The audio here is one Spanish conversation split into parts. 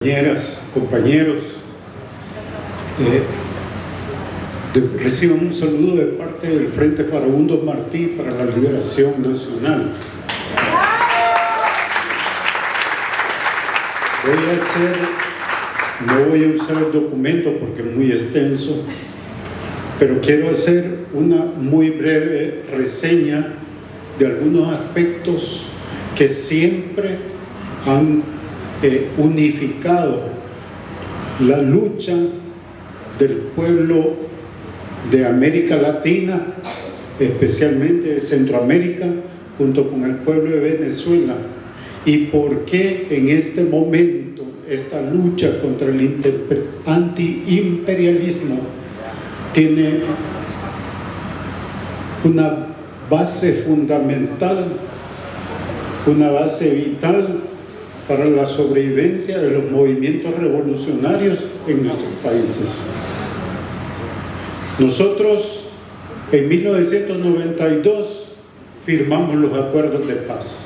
Compañeras, compañeros, reciban un saludo de parte del Frente Farabundo Martí para la Liberación Nacional. No voy a usar el documento porque es muy extenso, pero quiero hacer una muy breve reseña de algunos aspectos que siempre han unificado la lucha del pueblo de América Latina, especialmente de Centroamérica, junto con el pueblo de Venezuela, y por qué en este momento esta lucha contra el antiimperialismo tiene una base fundamental, una base vital para la sobrevivencia de los movimientos revolucionarios en nuestros países. Nosotros en 1992 firmamos los acuerdos de paz.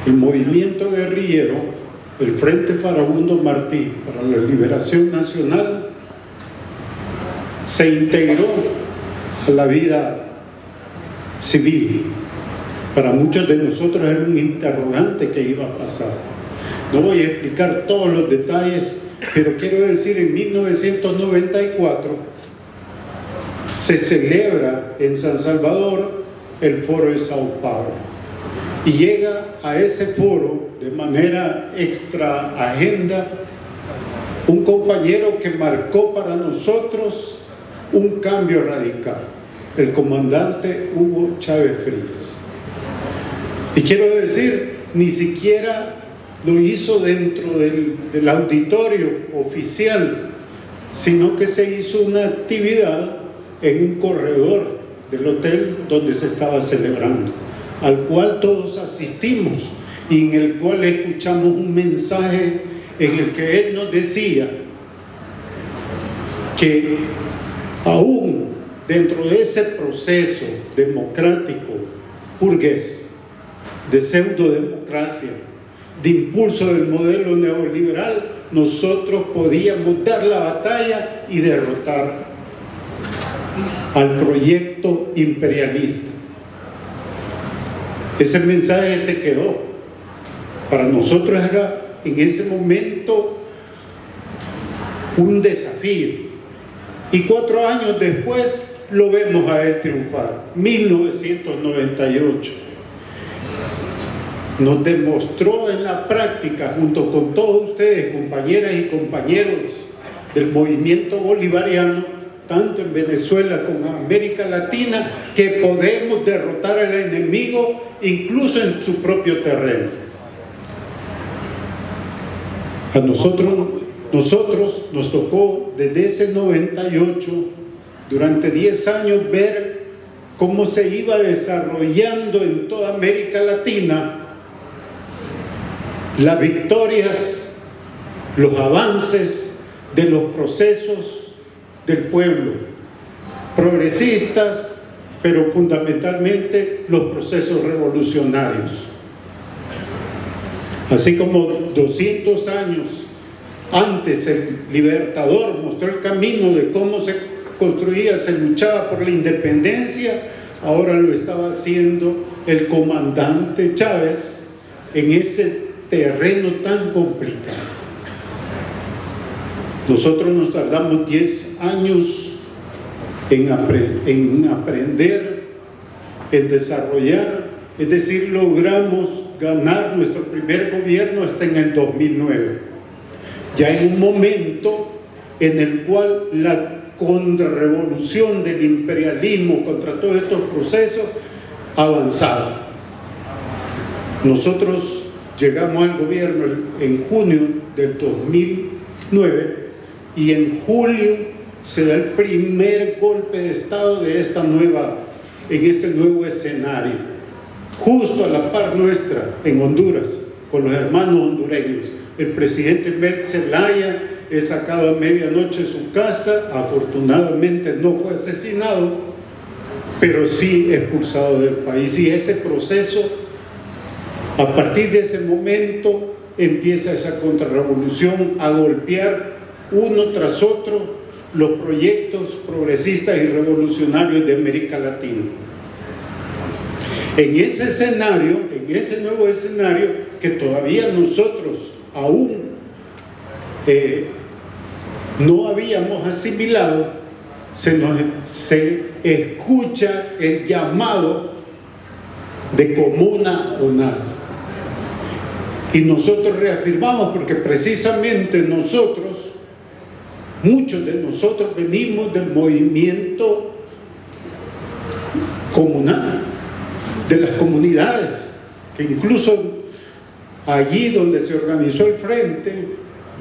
El movimiento guerrillero, el Frente Farabundo Martí para la Liberación Nacional, se integró a la vida civil. Para muchos de nosotros era un interrogante que iba a pasar. No voy a explicar todos los detalles, pero quiero decir, en 1994 se celebra en San Salvador el Foro de Sao Paulo. Y llega a ese foro de manera extra agenda un compañero que marcó para nosotros un cambio radical, el comandante Hugo Chávez Frías. Y quiero decir, ni siquiera lo hizo dentro del auditorio oficial, sino que se hizo una actividad en un corredor del hotel donde se estaba celebrando, al cual todos asistimos y en el cual escuchamos un mensaje en el que él nos decía que aún dentro de ese proceso democrático burgués, de pseudodemocracia, de impulso del modelo neoliberal, nosotros podíamos dar la batalla y derrotar al proyecto imperialista. Ese mensaje se quedó. Para nosotros era en ese momento un desafío. Y 4 años después lo vemos a él triunfar, 1998. Nos demostró en la práctica, junto con todos ustedes, compañeras y compañeros del movimiento bolivariano, tanto en Venezuela como en América Latina, que podemos derrotar al enemigo incluso en su propio terreno. A nosotros nos tocó desde ese 98, durante 10 años, ver cómo se iba desarrollando en toda América Latina las victorias, los avances de los procesos del pueblo, progresistas, pero fundamentalmente los procesos revolucionarios. Así como 200 años antes el Libertador mostró el camino de cómo se construía, se luchaba por la independencia, ahora lo estaba haciendo el comandante Chávez en ese terreno tan complicado. Nosotros nos tardamos 10 años en aprender, en desarrollar, es decir, logramos ganar nuestro primer gobierno hasta en el 2009, ya en un momento en el cual la contrarrevolución del imperialismo contra todos estos procesos avanzaba. Nosotros llegamos al gobierno en junio del 2009 y en julio se da el primer golpe de estado de en este nuevo escenario, justo a la par nuestra en Honduras, con los hermanos hondureños. El presidente Mel Zelaya es sacado a medianoche de su casa, afortunadamente no fue asesinado, pero sí expulsado del país. Y ese proceso, a partir de ese momento, empieza esa contrarrevolución a golpear uno tras otro los proyectos progresistas y revolucionarios de América Latina. En ese escenario, en ese nuevo escenario que todavía nosotros aún no habíamos asimilado, se escucha el llamado de comuna o nada. Y nosotros reafirmamos, porque precisamente nosotros, muchos de nosotros venimos del movimiento comunal, de las comunidades, que incluso allí donde se organizó el frente,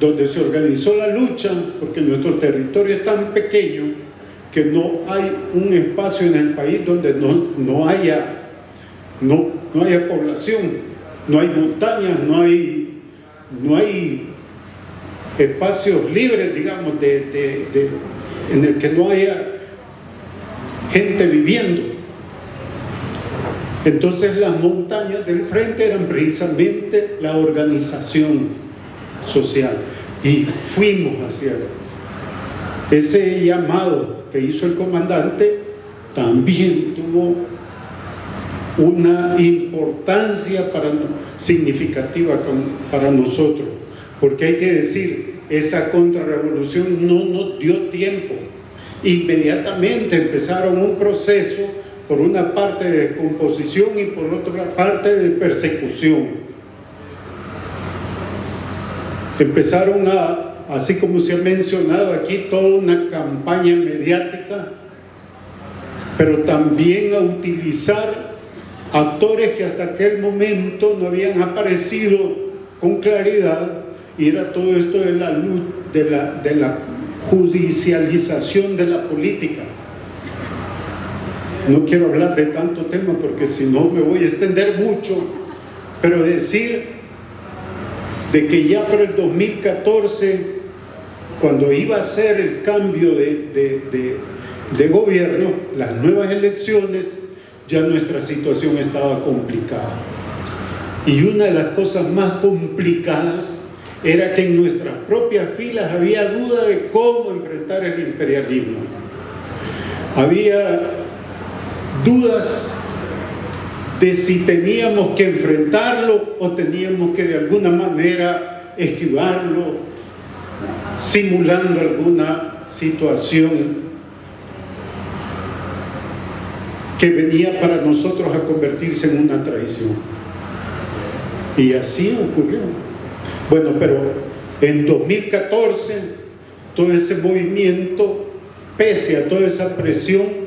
donde se organizó la lucha, porque nuestro territorio es tan pequeño que no hay un espacio en el país donde no haya población, no hay montañas, no hay espacios libres, digamos, en el que no haya gente viviendo. Entonces las montañas del frente eran precisamente la organización social, y fuimos hacia ese llamado que hizo el comandante. También tuvo una importancia significativa para nosotros, porque hay que decir, esa contrarrevolución no nos dio tiempo. Inmediatamente empezaron un proceso, por una parte de descomposición y por otra parte de persecución. Empezaron así como se ha mencionado aquí, toda una campaña mediática, pero también a utilizar actores que hasta aquel momento no habían aparecido con claridad, y era todo esto de la judicialización de la política. No quiero hablar de tanto tema porque si no me voy a extender mucho, pero decir de que ya para el 2014, cuando iba a ser el cambio de gobierno, las nuevas elecciones, ya nuestra situación estaba complicada. Y una de las cosas más complicadas era que en nuestras propias filas había duda de cómo enfrentar el imperialismo. Había dudas de si teníamos que enfrentarlo o teníamos que de alguna manera esquivarlo, simulando alguna situación que venía para nosotros a convertirse en una traición. Y así ocurrió. Bueno, pero en 2014 todo ese movimiento, pese a toda esa presión,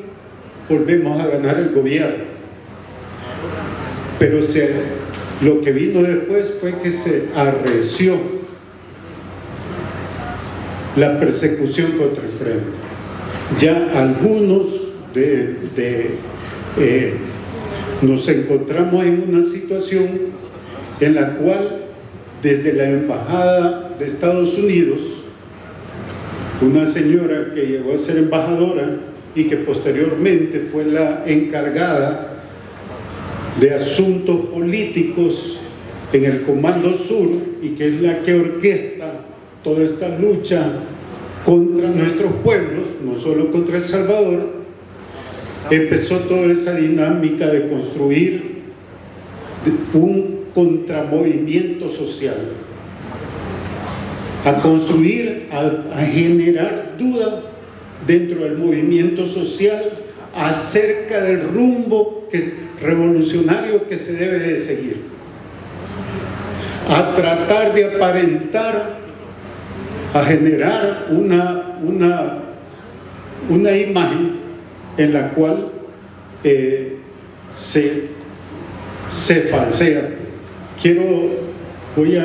volvemos a ganar el gobierno. Pero lo que vino después fue que se arreció la persecución contra el frente. Ya algunos nos encontramos en una situación en la cual desde la embajada de Estados Unidos, una señora que llegó a ser embajadora y que posteriormente fue la encargada de asuntos políticos en el Comando Sur, y que es la que orquesta toda esta lucha contra nuestros pueblos, no solo contra El Salvador, empezó toda esa dinámica de construir un contramovimiento social, a construir, a generar duda dentro del movimiento social acerca del rumbo revolucionario que se debe de seguir, a tratar de aparentar, a generar una imagen en la cual se falsea. Voy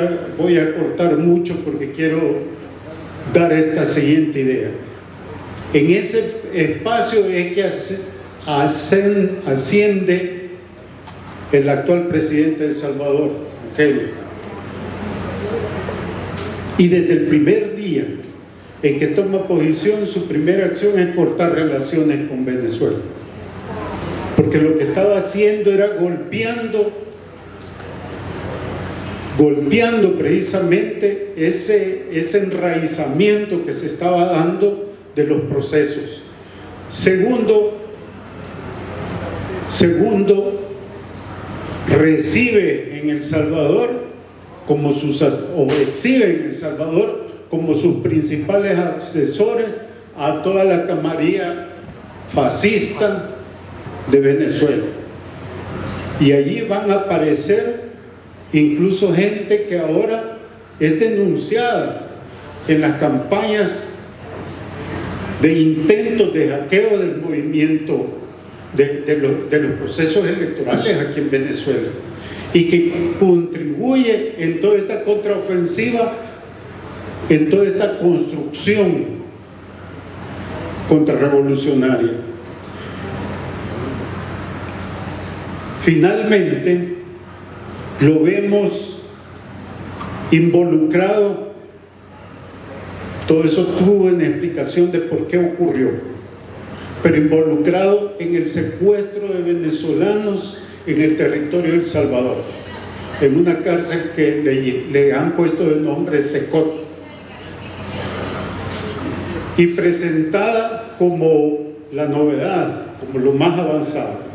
a cortar mucho porque quiero dar esta siguiente idea. En ese espacio es que asciende el actual presidente de El Salvador, Bukele. Y desde el primer día en que toma posición, su primera acción es cortar relaciones con Venezuela, porque lo que estaba haciendo era golpeando golpeando precisamente ese enraizamiento que se estaba dando de los procesos. Segundo, recibe en El Salvador o exhibe en El Salvador como sus principales asesores a toda la camarilla fascista de Venezuela. Y allí van a aparecer incluso gente que ahora es denunciada en las campañas de intentos de hackeo del movimiento de los procesos electorales aquí en Venezuela, y que contribuye en toda esta contraofensiva, en toda esta construcción contrarrevolucionaria. Finalmente, lo vemos involucrado. Todo eso tuvo una explicación de por qué ocurrió, pero involucrado en el secuestro de venezolanos en el territorio de El Salvador, en una cárcel que le han puesto de nombre Secot, y presentada como la novedad, como lo más avanzado.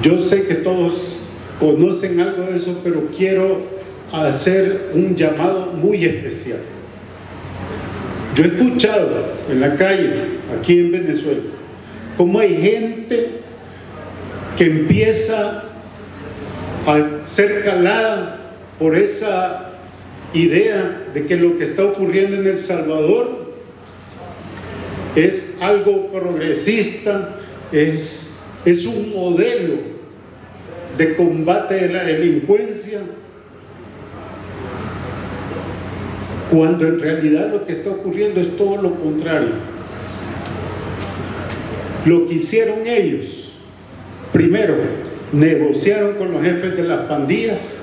Yo sé que todos conocen algo de eso, pero quiero hacer un llamado muy especial. Yo he escuchado en la calle, aquí en Venezuela, cómo hay gente que empieza a ser calada por esa idea de que lo que está ocurriendo en El Salvador es algo progresista, es un modelo de combate de la delincuencia, cuando en realidad lo que está ocurriendo es todo lo contrario. Lo que hicieron ellos, primero, negociaron con los jefes de las pandillas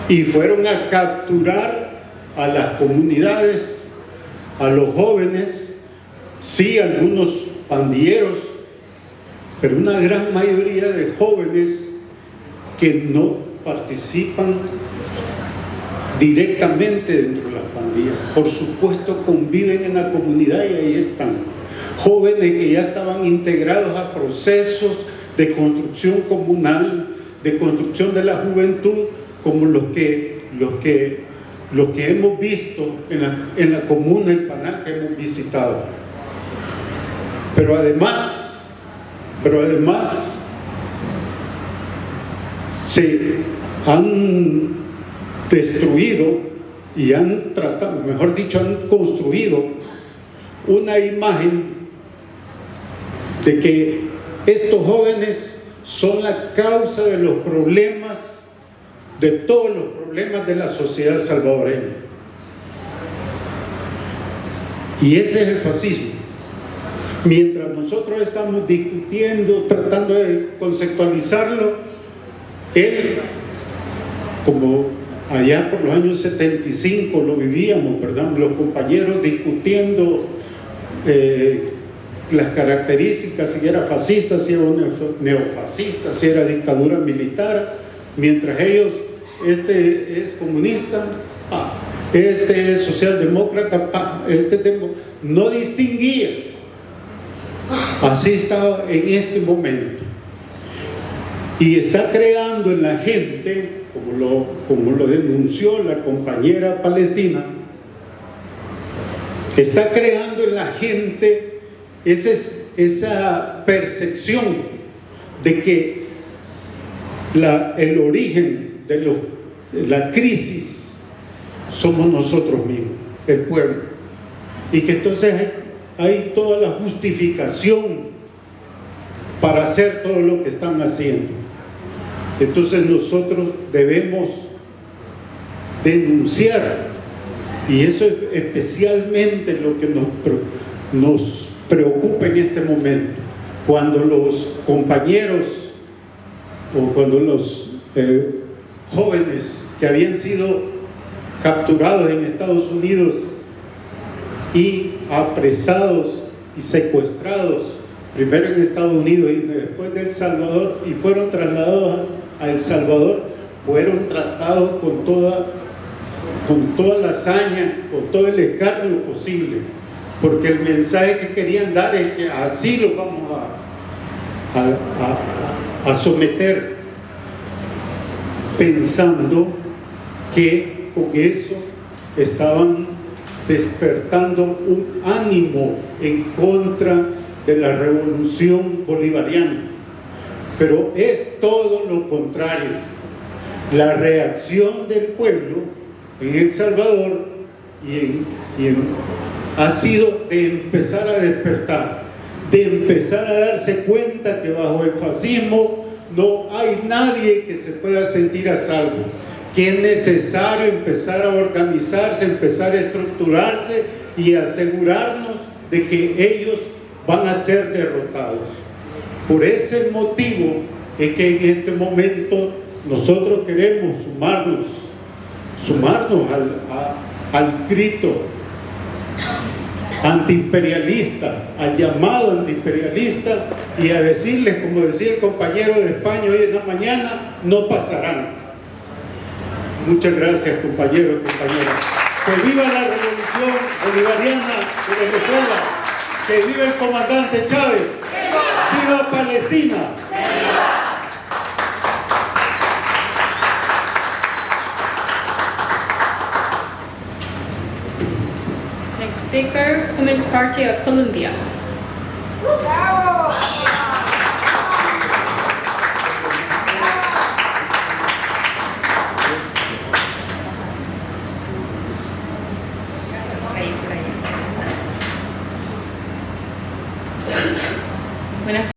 y fueron a capturar a las comunidades, a los jóvenes, sí, algunos pandilleros, pero una gran mayoría de jóvenes que no participan directamente dentro de las pandillas. Por supuesto, conviven en la comunidad y ahí están. Jóvenes que ya estaban integrados a procesos de construcción comunal, de construcción de la juventud, como los que hemos visto en la comuna El Panal que hemos visitado. Pero además se han destruido y han tratado, mejor dicho, han construido una imagen de que estos jóvenes son la causa de los problemas, de todos los problemas de la sociedad salvadoreña. Y ese es el fascismo. Mientras nosotros estamos discutiendo, tratando de conceptualizarlo, él, como allá por los años 75 lo vivíamos, ¿verdad? Los compañeros discutiendo las características, si era fascista, si era neofascista, si era dictadura militar, mientras ellos, este es comunista, este es socialdemócrata, no distinguía. Así está en este momento, y está creando en la gente, como lo denunció la compañera palestina, está creando en la gente esa percepción de que el origen de la crisis somos nosotros mismos, el pueblo, y que entonces hay toda la justificación para hacer todo lo que están haciendo. Entonces nosotros debemos denunciar, y eso es especialmente lo que nos preocupa en este momento, cuando los compañeros o cuando los jóvenes que habían sido capturados en Estados Unidos y apresados y secuestrados, primero en Estados Unidos y después de El Salvador, y fueron trasladados a El Salvador fueron tratados con toda la hazaña, con todo el escarnio posible, porque el mensaje que querían dar es que así los vamos a someter, pensando que con eso estaban despertando un ánimo en contra de la revolución bolivariana. Pero es todo lo contrario. La reacción del pueblo en El Salvador ha sido de empezar a despertar, de empezar a darse cuenta que bajo el fascismo no hay nadie que se pueda sentir a salvo, que es necesario empezar a organizarse, empezar a estructurarse y asegurarnos de que ellos van a ser derrotados. Por ese motivo es que en este momento nosotros queremos sumarnos al grito antiimperialista, al llamado antiimperialista, y a decirles, como decía el compañero de España hoy en la mañana, no pasarán. Muchas gracias, compañeros y compañeras. Que viva la revolución bolivariana de Venezuela, que viva el comandante Chávez, viva Palestina. Next speaker, Communist Party of Colombia.